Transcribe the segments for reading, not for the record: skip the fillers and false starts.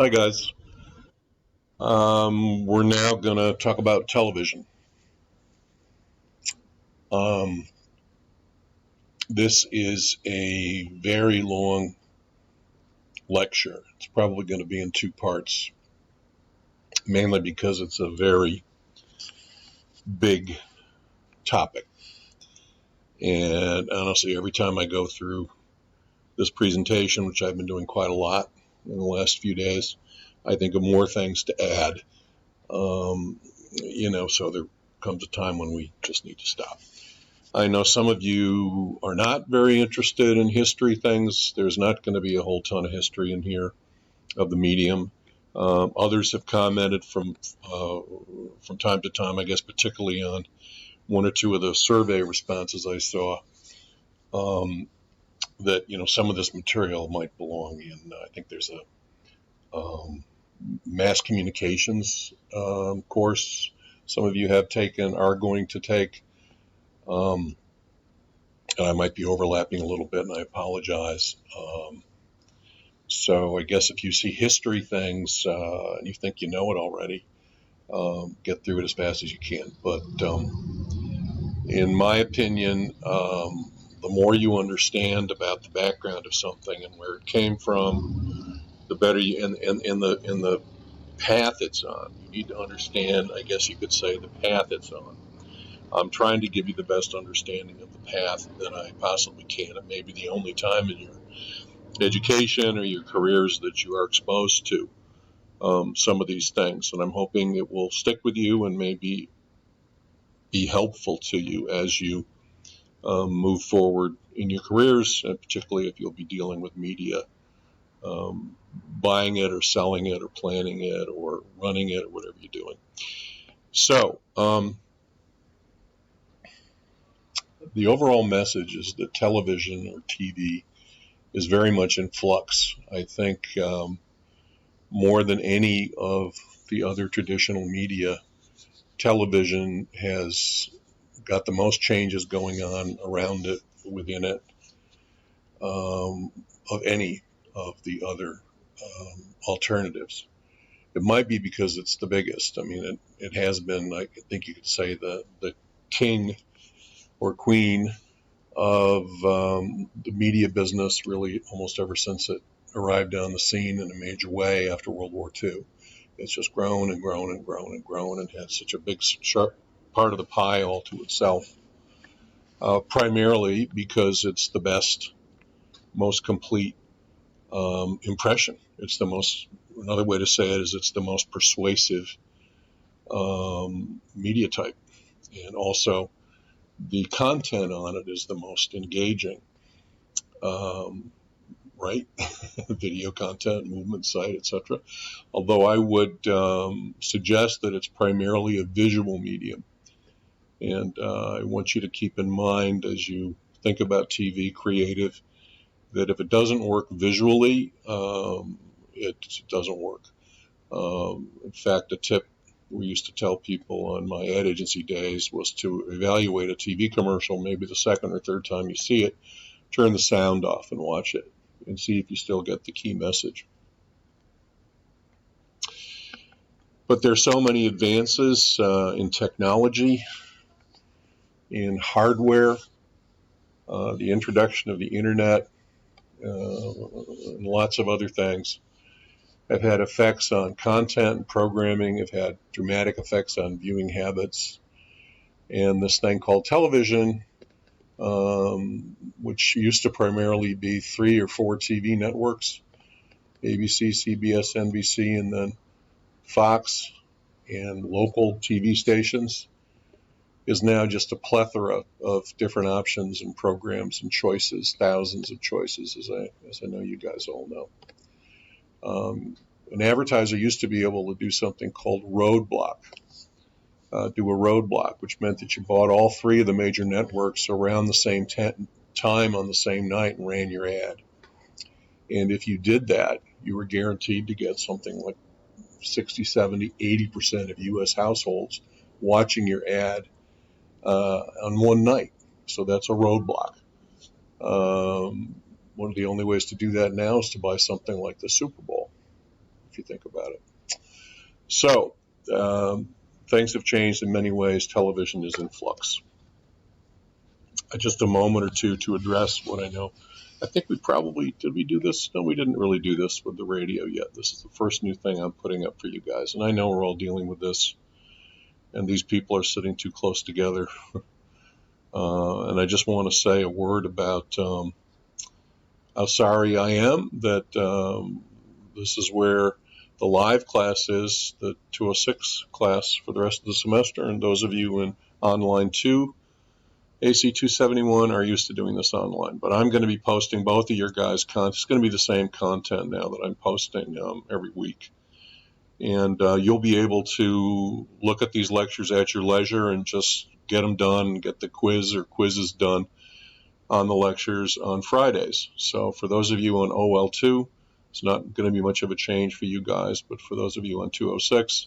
Hi, guys. We're now going to talk about television. Um, this is a very long lecture. It's probably going to be in two parts, mainly because it's a very big topic. And honestly, every time I go through this presentation, which I've been doing quite a lot in the last few days, I think of more things to add. So there comes a time when we just need to stop. I know some of you are not very interested in history things. There's not going to be a whole ton of history in here of the medium. Others have commented from time to time, I guess, particularly on one or two of the survey responses I saw, that some of this material might belong in. I think there's a mass communications course some of you have taken, are going to take. And I might be overlapping a little bit, and I apologize. So I guess if you see history things and you think you know it already, get through it as fast as you can. But in my opinion, the more you understand about the background of something and where it came from, the better you in the path it's on. You need to understand, I guess you could say, the path it's on. I'm trying to give you the best understanding of the path that I possibly can. It may be the only time in your education or your careers that you are exposed to some of these things. And I'm hoping it will stick with you and maybe be helpful to you as you move forward in your careers, and particularly if you'll be dealing with media, buying it or selling it or planning it or running it or whatever you're doing. So, the overall message is that television or TV is very much in flux. I think more than any of the other traditional media, television has got the most changes going on around it, within it, of any of the other alternatives. It might be because it's the biggest. I mean, it has been, I think you could say, the king or queen of the media business, really almost ever since it arrived on the scene in a major way after World War II. It's just grown and grown and grown and grown and had such a big, sharp part of the pie all to itself, primarily because it's the best, most complete impression. It's the most, another way to say it is it's the most persuasive media type. And also, the content on it is the most engaging, right? Video content, movement site, etc. Although I would suggest that it's primarily a visual medium. And I want you to keep in mind as you think about TV creative that if it doesn't work visually, it doesn't work. In fact, a tip we used to tell people on my ad agency days was to evaluate a TV commercial maybe the second or third time you see it, turn the sound off and watch it and see if you still get the key message. But there's so many advances in technology, in hardware, the introduction of the internet, and lots of other things have had effects on content and programming, have had dramatic effects on viewing habits. And this thing called television, which used to primarily be 3 or 4 TV networks, ABC, CBS, NBC, and then Fox and local TV stations, is now just a plethora of different options and programs and choices, thousands of choices, as I know you guys all know. An advertiser used to be able to do something called roadblock, do a roadblock, which meant that you bought all 3 of the major networks around the same time on the same night and ran your ad. And if you did that, you were guaranteed to get something like 60, 70, 80% of U.S. households watching your ad on one night. So that's a roadblock. One of the only ways to do that now is to buy something like the Super Bowl. if you think about it. So things have changed in many ways. Television is in flux. Just a moment or two to address what I know. I think did we do this? No, we didn't really do this with the radio yet. This is the first new thing I'm putting up for you guys. And I know we're all dealing with this, and these people are sitting too close together. And I just want to say a word about how sorry I am that this is where the live class is, the 206 class for the rest of the semester. And those of you in online 2, AC 271 are used to doing this online, but I'm going to be posting both of your guys' content. It's going to be the same content now that I'm posting every week. And you'll be able to look at these lectures at your leisure and just get them done, get the quiz or quizzes done on the lectures on Fridays. So for those of you on OL2, it's not going to be much of a change for you guys, but for those of you on 206,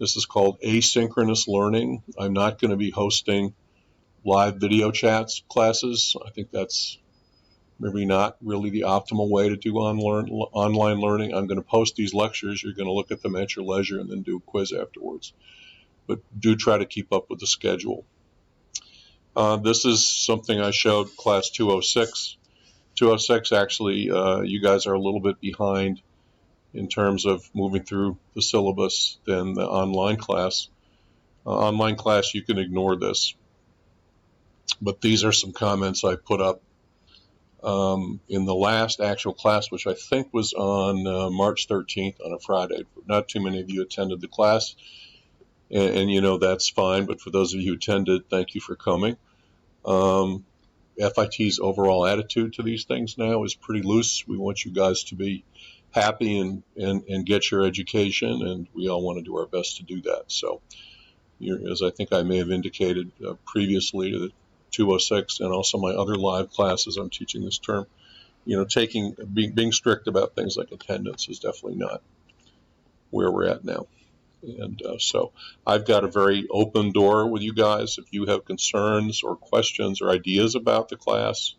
this is called asynchronous learning. I'm not going to be hosting live video chats classes. I think that's maybe not really the optimal way to do online learning. I'm going to post these lectures. You're going to look at them at your leisure and then do a quiz afterwards. But do try to keep up with the schedule. This is something I showed class 206. 206, actually, you guys are a little bit behind in terms of moving through the syllabus than the online class. Online class, you can ignore this. But these are some comments I put up in the last actual class, which I think was on March 13th on a Friday. Not too many of you attended the class, and you know that's fine. But for those of you who attended, thank you for coming. FIT's overall attitude to these things now is pretty loose. We want you guys to be happy and get your education, and we all want to do our best to do that. So, as I think I may have indicated previously to the 206 and also my other live classes I'm teaching this term, being strict about things like attendance is definitely not where we're at now. And so I've got a very open door with you guys. If you have concerns or questions or ideas about the class,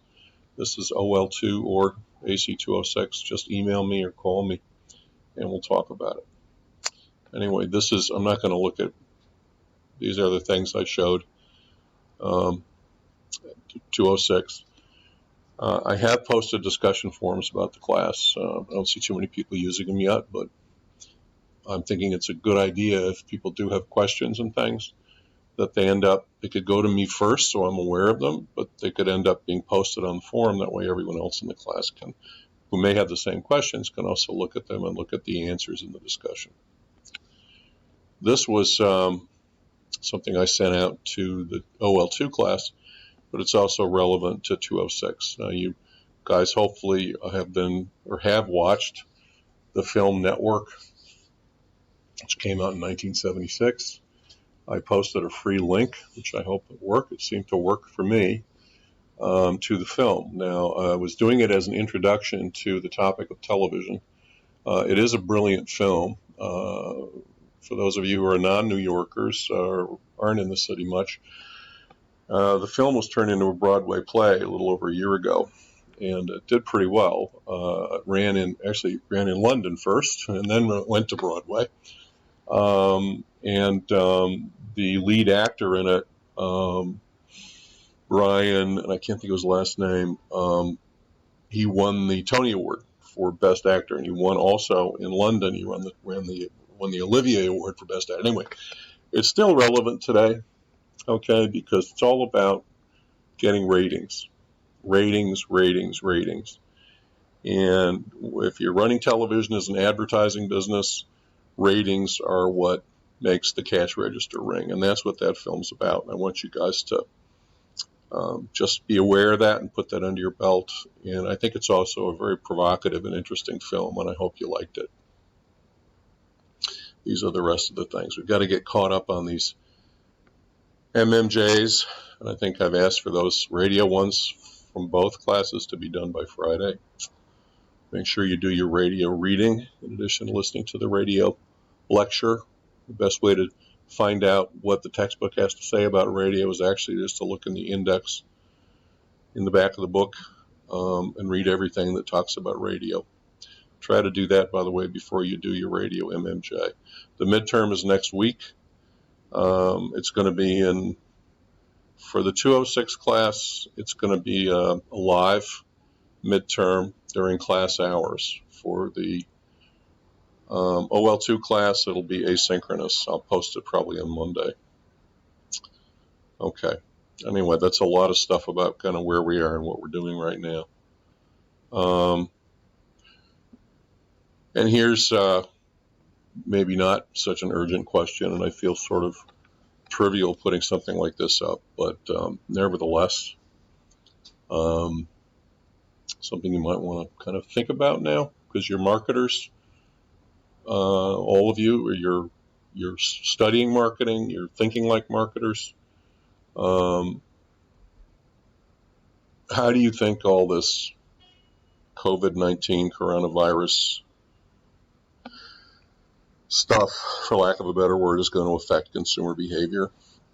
this is OL2 or AC206, just email me or call me and we'll talk about it. Anyway, I'm not going to look at, these are the things I showed. 206. I have posted discussion forums about the class. I don't see too many people using them yet, but I'm thinking it's a good idea if people do have questions and things that they could go to me first so I'm aware of them, but they could end up being posted on the forum. That way everyone else in the class who may have the same questions can also look at them and look at the answers in the discussion. This was something I sent out to the OL2 class, but it's also relevant to 206. Now, you guys hopefully have watched the film Network, which came out in 1976. I posted a free link, which I hope it worked. It seemed to work for me, to the film. Now, I was doing it as an introduction to the topic of television. It is a brilliant film. For those of you who are non-New Yorkers or aren't in the city much, the film was turned into a Broadway play a little over a year ago, and it did pretty well. It ran in London first, and then went to Broadway. The lead actor in it, Brian, and I can't think of his last name, he won the Tony Award for Best Actor, and he won also in London. He won the Olivier Award for Best Actor. Anyway, it's still relevant today, okay, because it's all about getting ratings. Ratings. And if you're running television as an advertising business, ratings are what makes the cash register ring, and that's what that film's about. And I want you guys to just be aware of that and put that under your belt. And I think it's also a very provocative and interesting film, and I hope you liked it. These are the rest of the things. We've got to get caught up on these MMJs, and I think I've asked for those radio ones from both classes to be done by Friday. Make sure you do your radio reading in addition to listening to the radio lecture. The best way to find out what the textbook has to say about radio is actually just to look in the index in the back of the book and read everything that talks about radio. Try to do that, by the way, before you do your radio MMJ. The midterm is next week. It's going to be for the 206 class, it's going to be a live midterm during class hours. For the OL2 class, it'll be asynchronous. I'll post it probably on Monday. Okay. Anyway, that's a lot of stuff about kind of where we are and what we're doing right now. And here's maybe not such an urgent question, and I feel sort of trivial putting something like this up, but nevertheless, something you might want to kind of think about now, because you're marketers, all of you, or you're studying marketing, you're thinking like marketers. How do you think all this COVID-19 coronavirus stuff, for lack of a better word, is going to affect consumer behavior,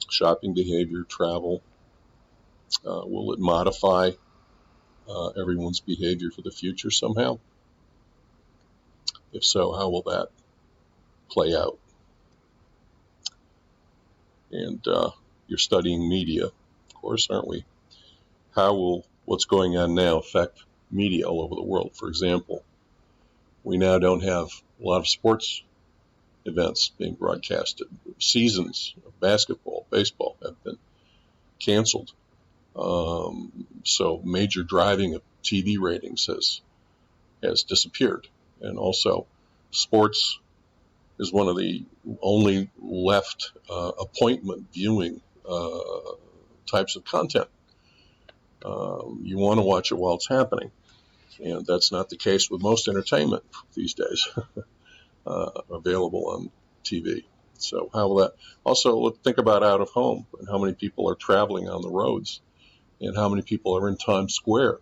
shopping behavior, travel? Will it modify everyone's behavior for the future somehow? If so, how will that play out? And you're studying media, of course, aren't we? How will what's going on now affect media all over the world? For example, we now don't have a lot of sports events being broadcasted. Seasons of basketball, baseball have been canceled. So major driving of TV ratings has disappeared. And also, sports is one of the only left appointment viewing types of content. You want to watch it while it's happening. And that's not the case with most entertainment these days available on TV. So how will that? Also, let's think about out of home and how many people are traveling on the roads and how many people are in Times Square.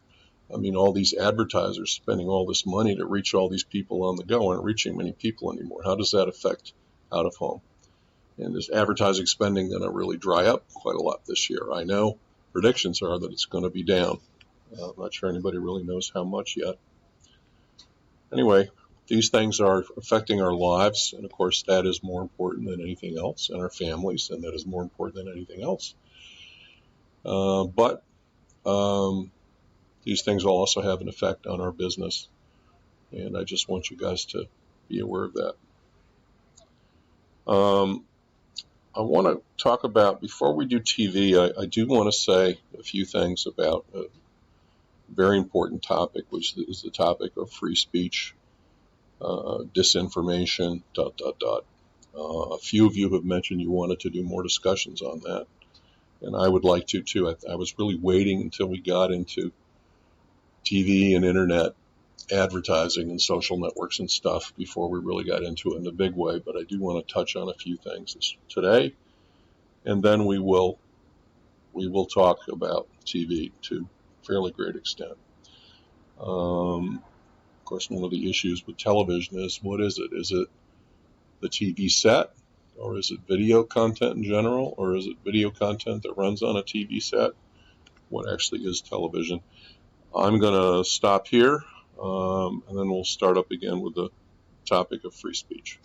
I mean, all these advertisers spending all this money to reach all these people on the go aren't reaching many people anymore. How does that affect out of home? And is advertising spending going to really dry up quite a lot this year? I know predictions are that it's going to be down. I'm not sure anybody really knows how much yet. Anyway, these things are affecting our lives, and of course that is more important than anything else, and our families, and that is more important than anything else. But these things will also have an effect on our business, and I just want you guys to be aware of that. I want to talk about, before we do TV, I do want to say a few things about a very important topic, which is the topic of free speech, disinformation, ... A few of you have mentioned you wanted to do more discussions on that, and I would like to too. I was really waiting until we got into TV and internet advertising and social networks and stuff before we really got into it in a big way, but I do want to touch on a few things today, and then we will talk about TV to a fairly great extent. Of course, one of the issues with television is, what is it? Is it the TV set, or is it video content in general, or is it video content that runs on a TV set? What actually is television? I'm going to stop here, and then we'll start up again with the topic of free speech.